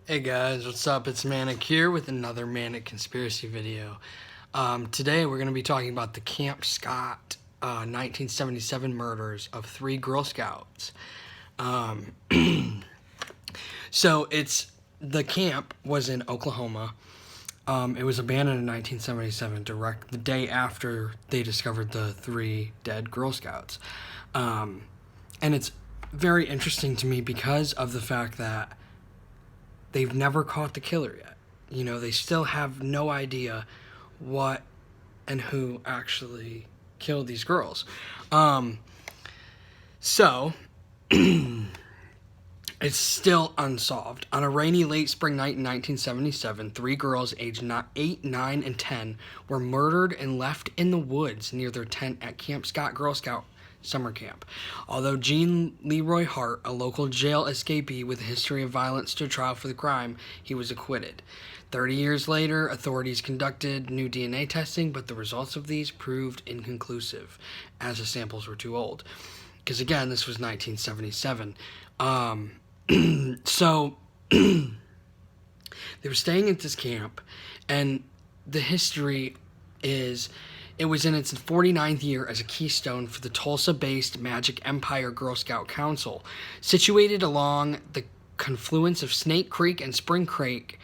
Hey guys, what's up? It's Manic here with another Manic Conspiracy video. Today we're going to be talking about the Camp Scott 1977 murders of 3 Girl Scouts. Um, the camp was in Oklahoma. It was abandoned in 1977, the day after they discovered the 3 dead Girl Scouts. And it's very interesting to me because of the fact that they've never caught the killer yet. You know, they still have no idea what and who actually killed these girls. So, it's still unsolved. On a rainy late spring night in 1977, 3 girls aged 8, 9, and 10 were murdered and left in the woods near their tent at Camp Scott Girl Scout summer camp. Although Gene Leroy Hart, a local jail escapee with a history of violence, stood trial for the crime, he was acquitted. 30 years later, authorities conducted new DNA testing, but the results of these proved inconclusive, as the samples were too old. Because again, this was 1977. So they were staying at this camp, and the history is it was in its 49th year as a keystone for the Tulsa-based Magic Empire Girl Scout Council. Situated along the confluence of Snake Creek and Spring Creek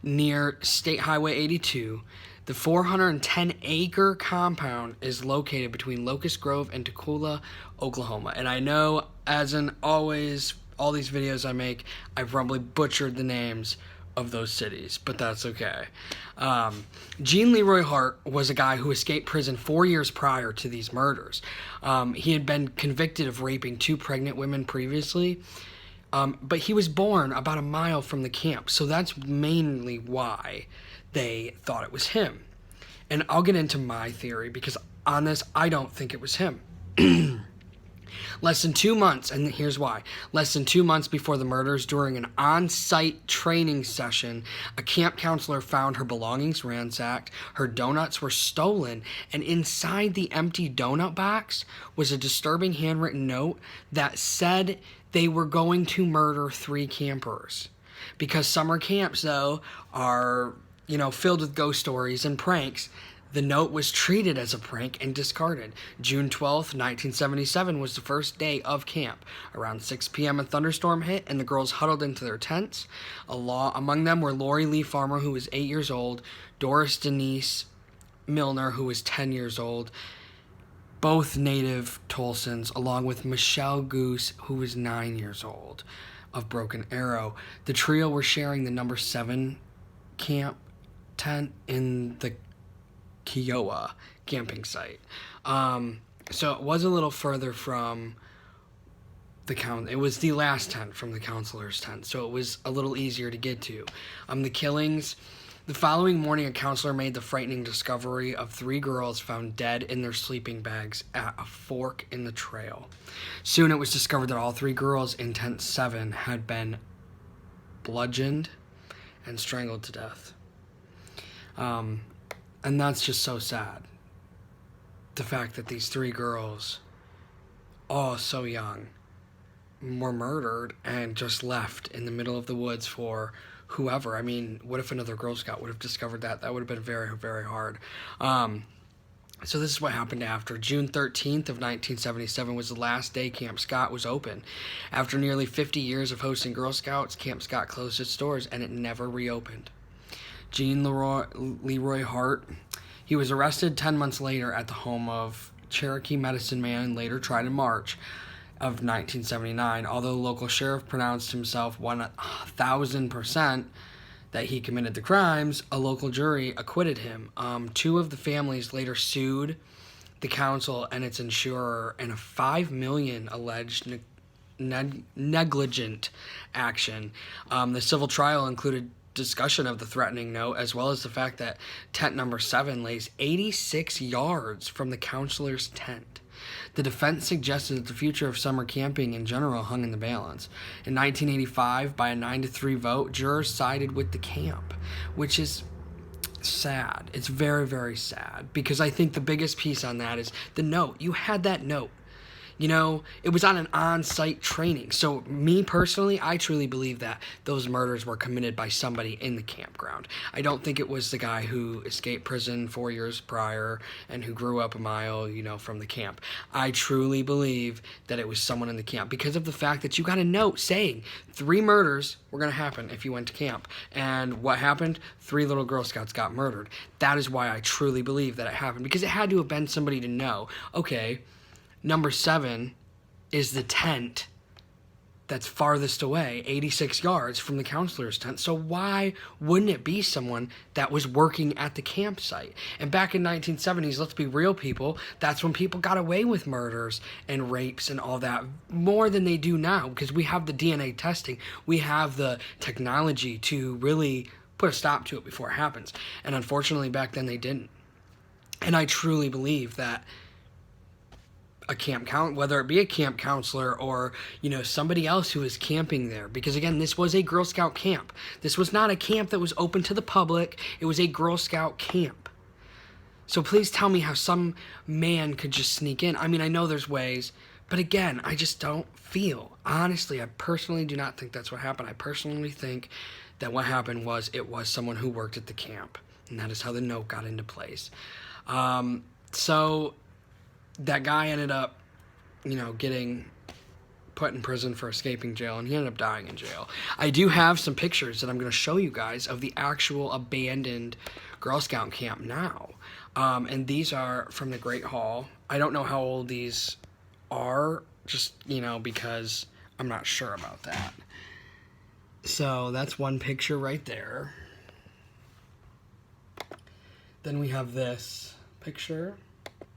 near State Highway 82, the 410-acre compound is located between Locust Grove and Tukwila, Oklahoma. And I know, as in always, all these videos I make, I probably butchered the names of those cities, but that's okay. Gene Leroy Hart was a guy who escaped prison 4 years prior to these murders. He had been convicted of raping 2 pregnant women previously, but he was born about a mile from the camp, so that's mainly why they thought it was him. And I'll get into my theory, because on this, I don't think it was him. Less than 2 months, and here's why. Less than 2 months before the murders, during an on-site training session, a camp counselor found her belongings ransacked, her donuts were stolen, and inside the empty donut box was a disturbing handwritten note that said they were going to murder 3 campers. Because summer camps, though, are, filled with ghost stories and pranks, the note was treated as a prank and discarded. June 12th, 1977 was the first day of camp. Around 6 p.m. a thunderstorm hit and the girls huddled into their tents. Among them were Lori Lee Farmer, who was 8 years old, Doris Denise Milner, who was 10 years old, both native Tulsans, along with Michelle Goose, who was 9 years old, of Broken Arrow. The trio were sharing the number 7 camp tent in the Kiowa camping site. So it was a little further from it was the last tent from the counselor's tent, so it was a little easier to get to. The killings. The following morning, a counselor made the frightening discovery of 3 girls found dead in their sleeping bags at a fork in the trail. Soon it was discovered that all 3 girls in tent 7 had been bludgeoned and strangled to death. And that's just so sad. The fact that these 3 girls, all so young, were murdered and just left in the middle of the woods for whoever. I mean, what if another Girl Scout would have discovered that? That would have been very, very hard. So this is what happened after. June 13th of 1977 was the last day Camp Scott was open. After nearly 50 years of hosting Girl Scouts, Camp Scott closed its doors and it never reopened. Gene Leroy Hart, he was arrested 10 months later at the home of Cherokee Medicine Man and later tried in March of 1979. Although the local sheriff pronounced himself 1,000% that he committed the crimes, a local jury acquitted him. 2 of the families later sued the council and its insurer in a $5 million alleged negligent action. The civil trial included discussion of the threatening note, as well as the fact that tent number 7 lays 86 yards from the counselor's tent. The defense suggested that the future of summer camping in general hung in the balance. In 1985, by a 9-3 vote, jurors sided with the camp, which is sad. It's very, very sad, because I think the biggest piece on that is the note. You had that note. You know, it was on an on-site training. So me personally, I truly believe that those murders were committed by somebody in the campground. I don't think it was the guy who escaped prison 4 years prior and who grew up a mile, you know, from the camp. I truly believe that it was someone in the camp because of the fact that you got a note saying 3 murders were going to happen if you went to camp. And what happened? 3 little Girl Scouts got murdered. That is why I truly believe that it happened, because it had to have been somebody to know, okay, number 7 is the tent that's farthest away, 86 yards from the counselor's tent. So why wouldn't it be someone that was working at the campsite? And back in 1970s, let's be real, people, that's when people got away with murders and rapes and all that more than they do now, because we have the DNA testing. We have the technology to really put a stop to it before it happens. And unfortunately, back then they didn't. And I truly believe that whether it be a camp counselor or, you know, somebody else who is camping there, because again, this was a Girl Scout camp. This was not a camp that was open to the public. It was a Girl Scout camp. So please tell me how some man could just sneak in. I mean, I know there's ways, but again, I just don't feel. Honestly, I personally do not think that's what happened. I personally think that what happened was it was someone who worked at the camp, and that is how the note got into place. So that guy ended up, you know, getting put in prison for escaping jail, and he ended up dying in jail. I do have some pictures that I'm going to show you guys of the actual abandoned Girl Scout camp now. And these are from the Great Hall. I don't know how old these are, just, you know, because I'm not sure about that. So that's one picture right there. Then we have this picture.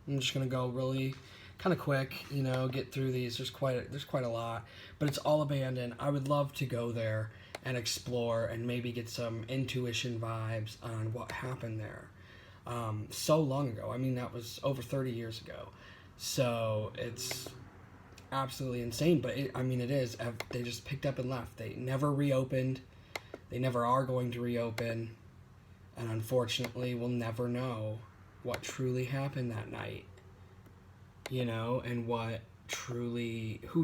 I'm just going to go really kind of quick, you know, get through these. There's quite a lot, but it's all abandoned. I would love to go there and explore and maybe get some intuition vibes on what happened there so long ago. I mean, that was over 30 years ago. So it's absolutely insane, but it is. They just picked up and left. They never reopened. They never are going to reopen. And unfortunately, we'll never know what truly happened that night, you know, and who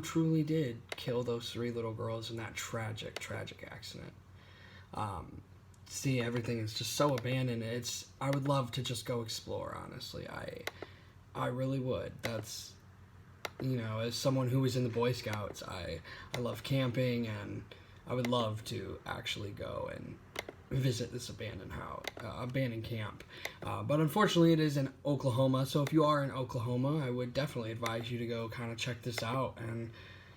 truly did kill those 3 little girls in that tragic accident. See, everything is just so abandoned. I would love to just go explore, honestly. I really would. That's, you know, as someone who was in the Boy Scouts, I love camping, and I would love to actually go and visit this abandoned camp. But unfortunately, it is in Oklahoma. So if you are in Oklahoma, I would definitely advise you to go kind of check this out and,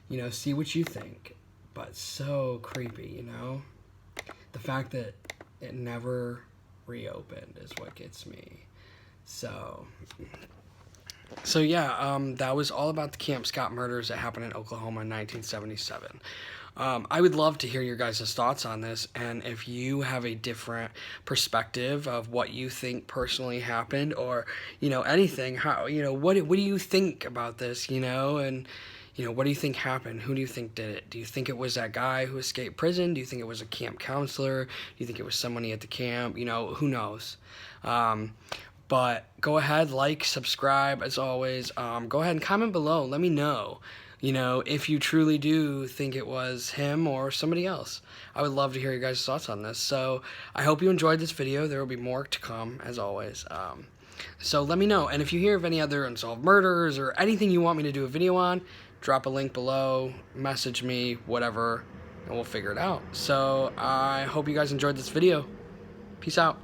you know, see what you think. But so creepy, you know? The fact that it never reopened is what gets me. So yeah, that was all about the Camp Scott murders that happened in Oklahoma in 1977. I would love to hear your guys' thoughts on this, and if you have a different perspective of what you think personally happened, or, you know, anything, how, you know, what do you think about this, you know, and, you know, what do you think happened? Who do you think did it? Do you think it was that guy who escaped prison? Do you think it was a camp counselor? Do you think it was somebody at the camp? You know, who knows? But go ahead, like, subscribe, as always. Go ahead and comment below. Let me know, you know, if you truly do think it was him or somebody else. I would love to hear your guys' thoughts on this. So I hope you enjoyed this video. There will be more to come, as always. So let me know. And if you hear of any other unsolved murders or anything you want me to do a video on, drop a link below, message me, whatever, and we'll figure it out. So I hope you guys enjoyed this video. Peace out.